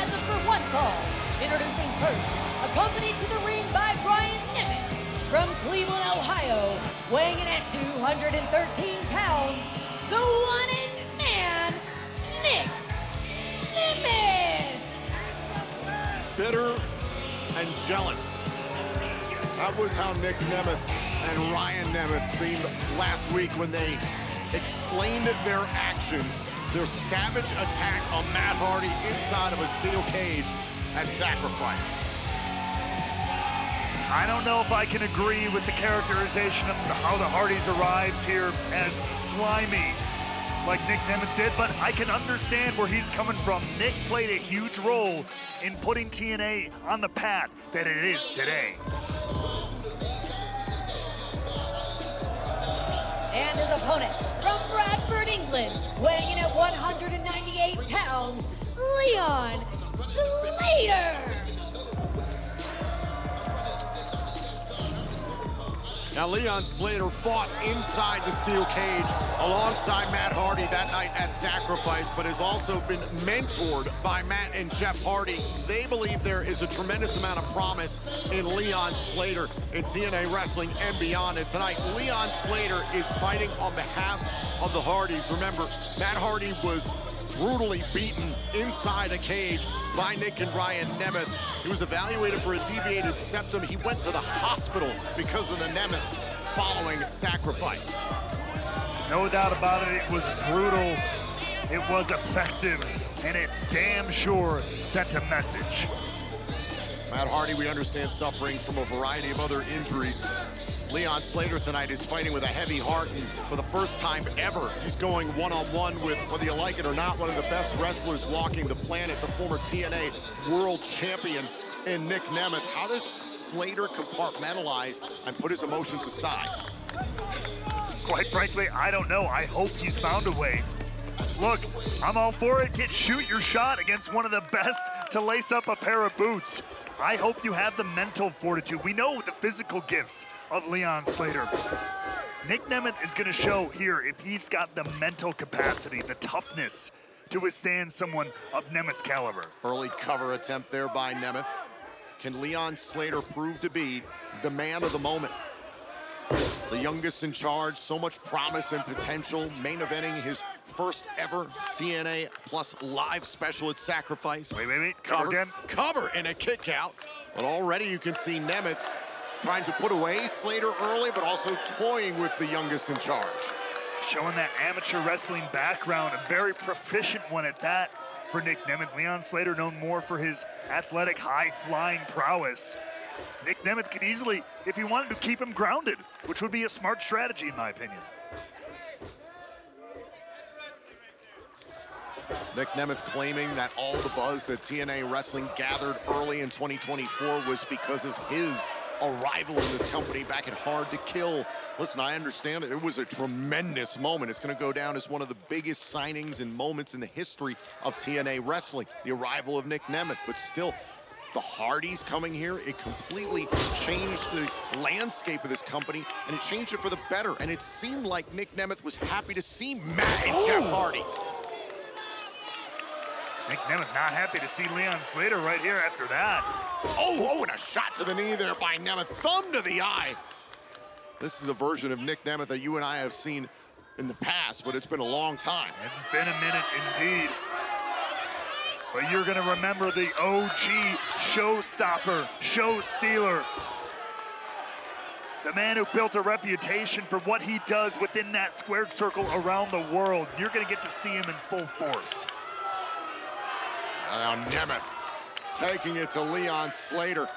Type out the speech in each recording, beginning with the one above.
scheduled for one fall. Introducing first, accompanied to the ring by Nic Nemeth from Cleveland, Ohio, weighing in at 213 pounds, the one-in man, Nic Nemeth. Bitter and jealous. That was how Nic Nemeth and Ryan Nemeth seemed last week when they explained their actions, their savage attack on Matt Hardy inside of a steel cage at Sacrifice. I don't know if I can agree with the characterization of how the Hardys arrived here as slimy like Nic Nemeth did, but I can understand where he's coming from. Nic played a huge role in putting TNA on the path that it is today. And his opponent from Bradford, England, weighing in at 198 pounds, Leon Slater. Now, Leon Slater fought inside the steel cage alongside Matt Hardy that night at Sacrifice, but has also been mentored by Matt and Jeff Hardy. They believe there is a tremendous amount of promise in Leon Slater in TNA wrestling and beyond. And tonight, Leon Slater is fighting on behalf of the Hardys. Remember, Matt Hardy was brutally beaten inside a cage by Nic and Ryan Nemeth. He was evaluated for a deviated septum. He went to the hospital because of the Nemeths following Sacrifice. No doubt about it, it was brutal, it was effective, and it damn sure sent a message. Matt Hardy, we understand, suffering from a variety of other injuries. Leon Slater tonight is fighting with a heavy heart, and for the first time ever, he's going one-on-one with, whether you like it or not, one of the best wrestlers walking the planet, the former TNA world champion in Nic Nemeth. How does Slater compartmentalize and put his emotions aside? Quite frankly, I don't know. I hope he's found a way. Look, I'm all for it. Shoot your shot against one of the best to lace up a pair of boots. I hope you have the mental fortitude. We know the physical gifts of Leon Slater. Nic Nemeth is gonna show here if he's got the mental capacity, the toughness to withstand someone of Nemeth's caliber. Early cover attempt there by Nemeth. Can Leon Slater prove to be the man of the moment? The youngest in charge, so much promise and potential, main eventing his first ever TNA Plus live special at Sacrifice. Wait, cover again. Cover and a kick out. But already you can see Nemeth trying to put away Slater early, but also toying with the youngest in charge. Showing that amateur wrestling background, a very proficient one at that for Nic Nemeth. Leon Slater known more for his athletic, high-flying prowess. Nic Nemeth could easily, if he wanted to keep him grounded, which would be a smart strategy in my opinion. Nic Nemeth claiming that all the buzz that TNA Wrestling gathered early in 2024 was because of his arrival in this company back at Hard to Kill. Listen, I understand it was a tremendous moment. It's going to go down as one of the biggest signings and moments in the history of TNA Wrestling, the arrival of Nic Nemeth. But still, the Hardys coming here, it completely changed the landscape of this company, and it changed it for the better. And it seemed like Nic Nemeth was happy to see Matt and Jeff Hardy. Nic Nemeth not happy to see Leon Slater right here after that. Oh, and a shot to the knee there by Nemeth. Thumb to the eye. This is a version of Nic Nemeth that you and I have seen in the past, but it's been a long time. It's been a minute indeed. But you're gonna remember the OG showstopper, show stealer. The man who built a reputation for what he does within that squared circle around the world. You're gonna get to see him in full force. Now Nemeth taking it to Leon Slater.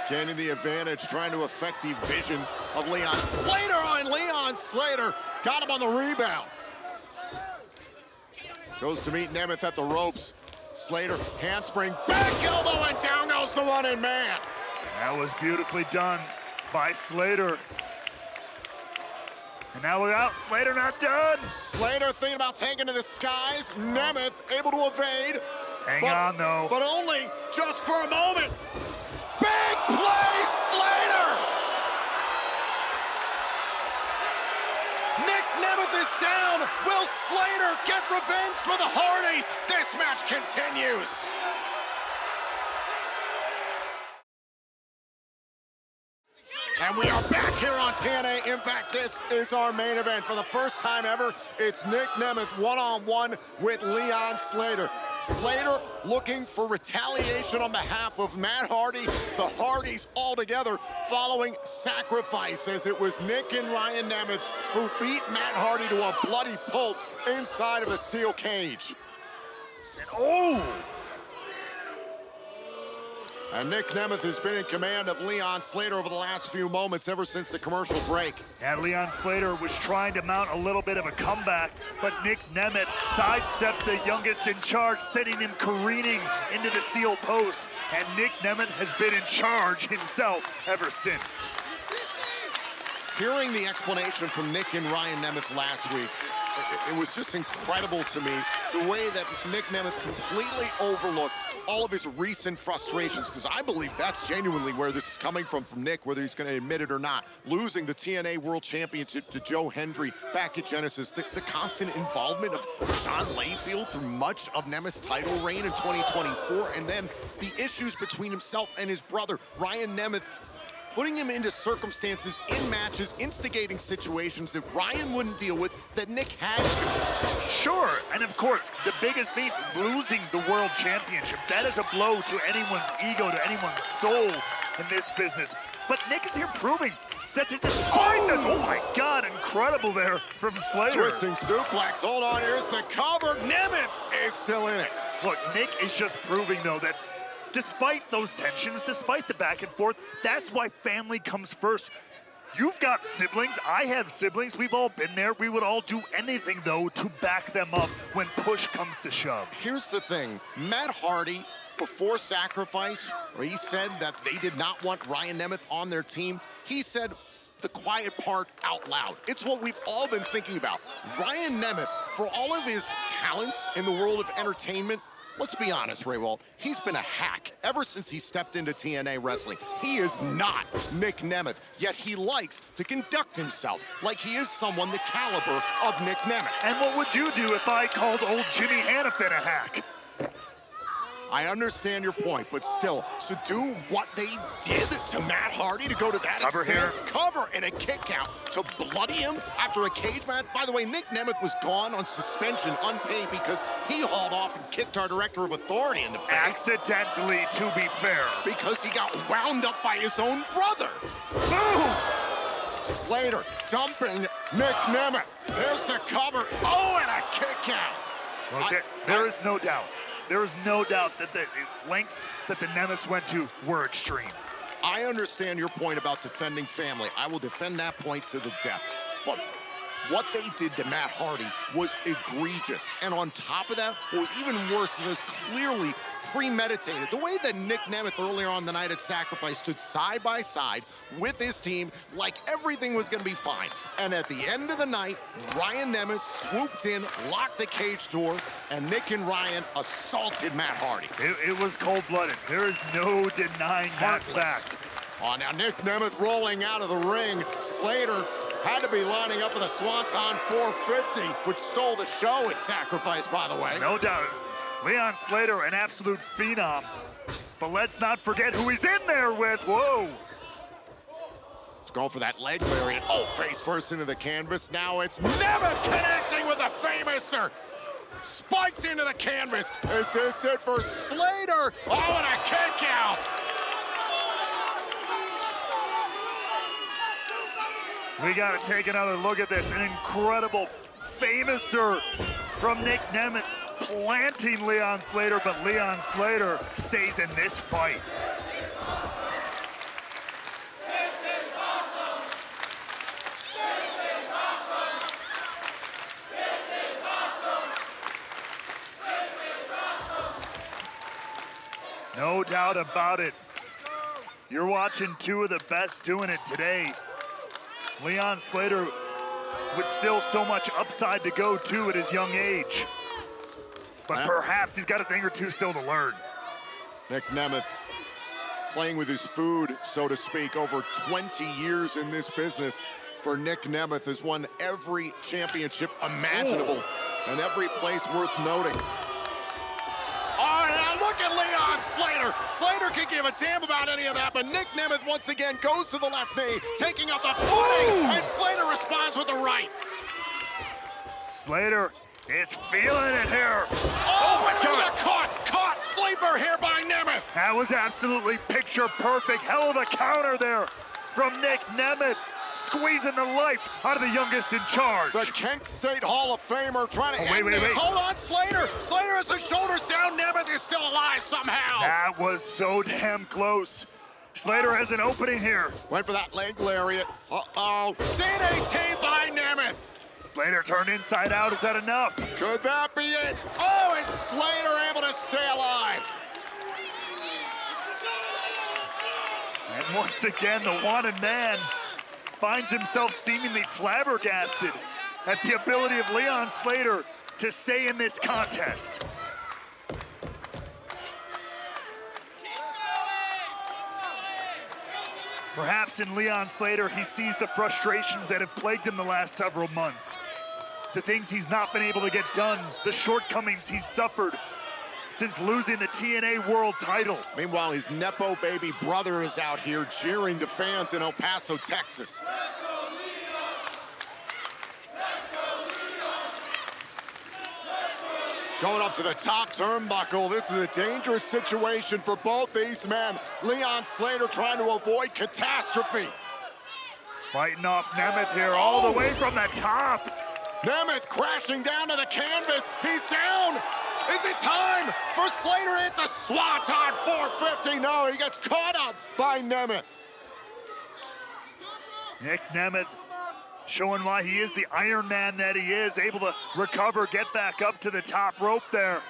Gaining the advantage, trying to affect the vision of Leon Slater on Leon Slater. Got him on the rebound. Goes to meet Nemeth at the ropes. Slater, handspring, back elbow, and down goes the one-in man. That was beautifully done by Slater. And now we're out, Slater not done. Slater thinking about taking to the skies. Nemeth able to evade. Hang on though. But only just for a moment. Big play, Slater! Nic Nemeth is down. Will Slater get revenge for the Hardys? This match continues. And we are back here on TNA Impact. This is our main event. For the first time ever, it's Nic Nemeth one-on-one with Leon Slater. Slater looking for retaliation on behalf of Matt Hardy. The Hardys all together following Sacrifice, as it was Nic and Ryan Nemeth who beat Matt Hardy to a bloody pulp inside of a steel cage. And Nic Nemeth has been in command of Leon Slater over the last few moments, ever since the commercial break. And Leon Slater was trying to mount a little bit of a comeback, but Nic Nemeth sidestepped the youngest in charge, sending him careening into the steel post. And Nic Nemeth has been in charge himself ever since. Hearing the explanation from Nic and Ryan Nemeth last week, it was just incredible to me, the way that Nic Nemeth completely overlooked all of his recent frustrations, because I believe that's genuinely where this is coming from Nic, whether he's going to admit it or not. Losing the TNA World Championship to Joe Hendry back at Genesis, the constant involvement of John Layfield through much of Nemeth's title reign in 2024, and then the issues between himself and his brother, Ryan Nemeth, putting him into circumstances in matches, instigating situations that Ryan wouldn't deal with, that Nic had to. Sure, and of course, the biggest beat, losing the World Championship. That is a blow to anyone's ego, to anyone's soul in this business. But Nic is here proving that despite that, oh my God, incredible there from Slater. Twisting suplex, hold on, here's the cover. Nemeth is still in it. Look, Nic is just proving, though, that despite those tensions, despite the back and forth, that's why family comes first. You've got siblings, I have siblings, we've all been there. We would all do anything, though, to back them up when push comes to shove. Here's the thing, Matt Hardy, before Sacrifice, where he said that they did not want Ryan Nemeth on their team, he said the quiet part out loud. It's what we've all been thinking about. Ryan Nemeth, for all of his talents in the world of entertainment, let's be honest, Ray Walt, he's been a hack ever since he stepped into TNA wrestling. He is not Nic Nemeth, yet he likes to conduct himself like he is someone the caliber of Nic Nemeth. And what would you do if I called old Jimmy Hannafin a hack? I understand your point, but still, to do what they did to Matt Hardy, to go to that extent, cover and a kick out, to bloody him after a cage match. By the way, Nic Nemeth was gone on suspension, unpaid, because he hauled off and kicked our director of authority in the face. Accidentally, to be fair. Because he got wound up by his own brother. Slater dumping Nic Nemeth. There's the cover. Oh, and a kick out. Well, there is no doubt. There is no doubt that the lengths that the Nemeths went to were extreme. I understand your point about defending family. I will defend that point to the death. But what they did to Matt Hardy was egregious. And on top of that, what was even worse, it was clearly premeditated. The way that Nic Nemeth earlier on the night at Sacrifice stood side by side with his team like everything was going to be fine. And at the end of the night, Ryan Nemeth swooped in, locked the cage door, and Nic and Ryan assaulted Matt Hardy. It was cold-blooded. There is no denying that fact. Oh, now Nic Nemeth rolling out of the ring. Slater had to be lining up with a Swanton 450, which stole the show at Sacrifice, by the way. No doubt. Leon Slater, an absolute phenom. But let's not forget who he's in there with. Whoa. He's going for that leg lariat. Oh, face first into the canvas. Now it's Nemeth connecting with the Famouser. Spiked into the canvas. Is this it for Slater? Oh, and a kick out. We got to take another look at this. An incredible Famouser from Nic Nemeth, planting Leon Slater, but Leon Slater stays in this fight. This is awesome! This is awesome! This is awesome! This is awesome! No doubt about it. You're watching two of the best doing it today. Leon Slater with still so much upside to go to at his young age. But perhaps he's got a thing or two still to learn. Nic Nemeth playing with his food, so to speak, over 20 years in this business. For Nic Nemeth has won every championship imaginable and every place worth noting. Oh, now look at Leon Slater. Slater can give a damn about any of that, but Nic Nemeth once again goes to the left knee, taking out the footing, and Slater responds with the right. Slater is feeling it here. Oh my God! Caught sleeper here by Nemeth. That was absolutely picture perfect. Hell of a counter there from Nic Nemeth, squeezing the life out of the youngest in charge. The Kent State Hall of Famer trying to end wait. this. Hold on, Slater. Slater has his shoulders down. Nemeth is still alive somehow. That was so damn close. Slater has an opening here. Went for that leg lariat. Uh-oh. TNA by Nemeth. Slater turned inside out. Is that enough? Could that be it? Oh, and Slater able to stay alive. And once again, the wanted man finds himself seemingly flabbergasted at the ability of Leon Slater to stay in this contest. Perhaps in Leon Slater, he sees the frustrations that have plagued him the last several months. The things he's not been able to get done, the shortcomings he's suffered since losing the TNA World title. Meanwhile, his Nepo baby brother is out here cheering the fans in El Paso, Texas. Let's go, Leon! Let's go, Leon! Let's go, Leon! Going up to the top turnbuckle. This is a dangerous situation for both these men. Leon Slater trying to avoid catastrophe. Fighting off Nemeth here all the way from the top. Nemeth crashing down to the canvas. He's down. Is it time for Slater to hit the Swanton 450? No, he gets caught up by Nemeth. Nic Nemeth showing why he is the Iron Man that he is, able to recover, get back up to the top rope there.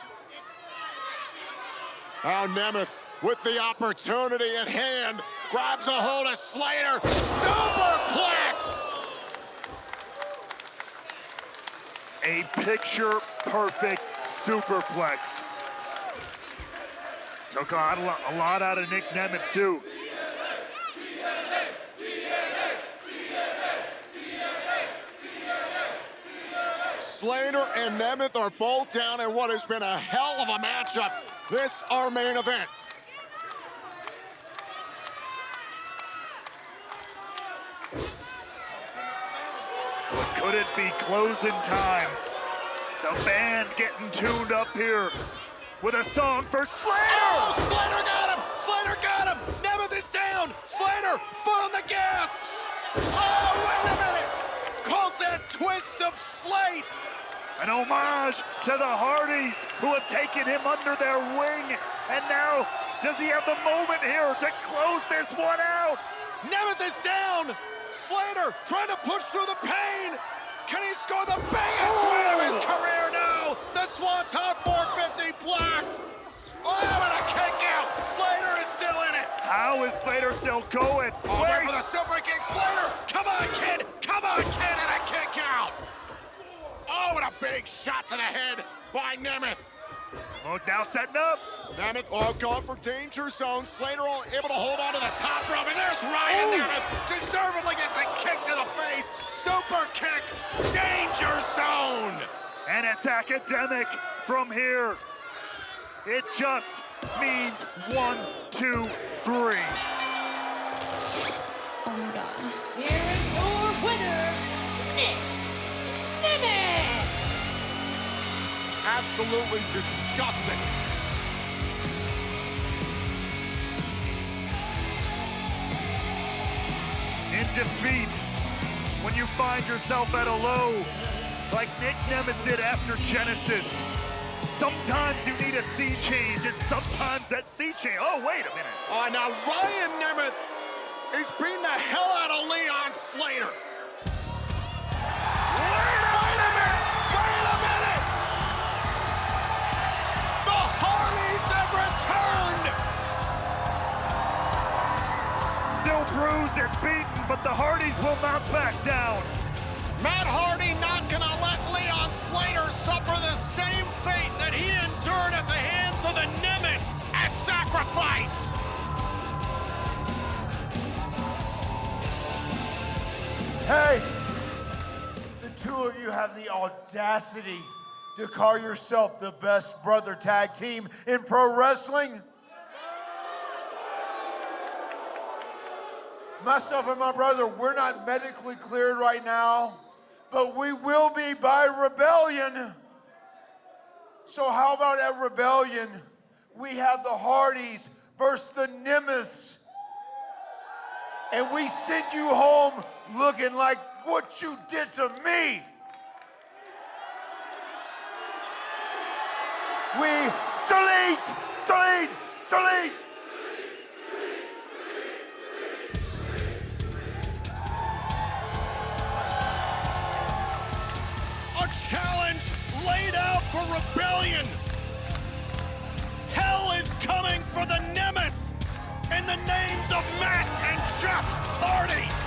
Now Nemeth with the opportunity at hand, grabs a hold of Slater, superplex! A picture-perfect superplex. Took a lot out of Nic Nemeth too. Slater and Nemeth are both down in what has been a hell of a matchup. This our main event. But could it be closing time? The band getting tuned up here with a song for Slater! Oh, Slater got him! Slater got him! Nemeth is down! Slater, foot on the gas! Oh, wait a minute! Calls that twist of Slate! An homage to the Hardys, who have taken him under their wing. And now, does he have the moment here to close this one out? Nemeth is down! Slater trying to push through the pain! Can he score the biggest win of his career now? The Swanton 450 blocked! Oh, and a kick out! Slater is still in it! How is Slater still going? Oh, wait for the super kick! Slater! Come on, kid! Come on, kid! And a kick out! Oh, and a big shot to the head by Nemeth. Oh, now setting up. Nemeth, going for danger zone. Slater able to hold on to the top rope, and there's Ryan Nemeth. Deservedly gets a kick to the face. Super kick. Danger zone. And it's academic from here. It just means 1, 2, 3. Oh my God. Here is your winner, Nic Nemeth. Absolutely disgusting. In defeat, when you find yourself at a low, like Nic Nemeth did after Genesis, sometimes you need a sea change, and sometimes that sea change. Oh, wait a minute. Now Ryan Nemeth is beating the hell out of Leon Slater. Wait a minute! Wait a minute! The Hardys have returned! Still bruised and beaten, but the Hardys will not back down. Matt Hardy not gonna let Leon Slater suffer the same fate that he endured at the hands of the Nemeths at Sacrifice. Hey, the two of you have the audacity to call yourself the best brother tag team in pro wrestling? Myself and my brother, we're not medically cleared right now, but we will be by Rebellion. So how about at Rebellion, we have the Hardys versus the Nemeths, and we send you home looking like what you did to me. We delete. A challenge laid out for Rebellion. Hell is coming for the Nemeths in the names of Matt and Jeff Hardy.